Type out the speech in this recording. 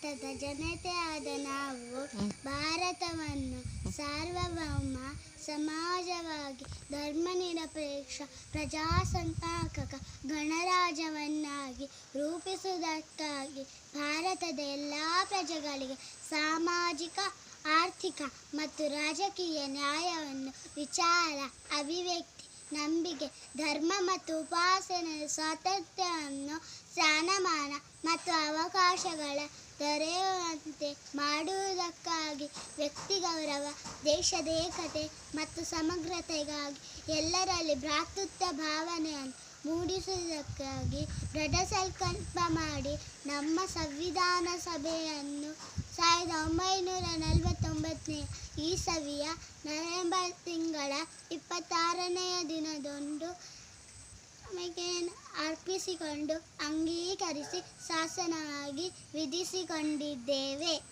ಭಾರತದ ಜನತೆಯಾದ ನಾವು ಭಾರತವನ್ನು ಸಾರ್ವಭೌಮ ಸಮಾಜವಾಗಿ ಧರ್ಮನಿರಪೇಕ್ಷ ಪ್ರಜಾಸತ್ತಾತ್ಮಕ ಗಣರಾಜ್ಯವನ್ನಾಗಿ ರೂಪಿಸುವುದಕ್ಕಾಗಿ ಭಾರತದ ಎಲ್ಲ ಪ್ರಜೆಗಳಿಗೆ ಸಾಮಾಜಿಕ ಆರ್ಥಿಕ ಮತ್ತು ರಾಜಕೀಯ ನ್ಯಾಯವನ್ನು ವಿಚಾರ ಅಭಿವ್ಯಕ್ತಿ ನಂಬಿಕೆ ಧರ್ಮ ಮತ್ತು ಉಪಾಸನೆಯ ಸ್ವಾತಂತ್ರ್ಯವನ್ನು ಸ್ಥಾನಮಾನ ಮತ್ತು ಅವಕಾಶಗಳ ದೊರೆಯುವಂತೆ ಮಾಡುವುದಕ್ಕಾಗಿ ವ್ಯಕ್ತಿ ಗೌರವ ದೇಶದ ಏಕತೆ ಮತ್ತು ಸಮಗ್ರತೆಗಾಗಿ ಎಲ್ಲರಲ್ಲಿ ಭ್ರಾತೃತ್ವ ಭಾವನೆಯನ್ನು ಮೂಡಿಸುವುದಕ್ಕಾಗಿ ದೃಢ ಸಂಕಲ್ಪ ಮಾಡಿ ನಮ್ಮ ಸಂವಿಧಾನ ಸಭೆಯನ್ನು 1949ನೇ ಇಸವಿಯ ನವೆಂಬರ್ ತಿಂಗಳ 26ನೆಯ ದಿನದಂದು ನಮಗೆ ಅರ್ಪಿಸಿಕೊಂಡು ಅಂಗೀಕರಿಸಿ ಶಾಸನವಾಗಿ ವಿಧಿಸಿಕೊಂಡಿದ್ದೇವೆ.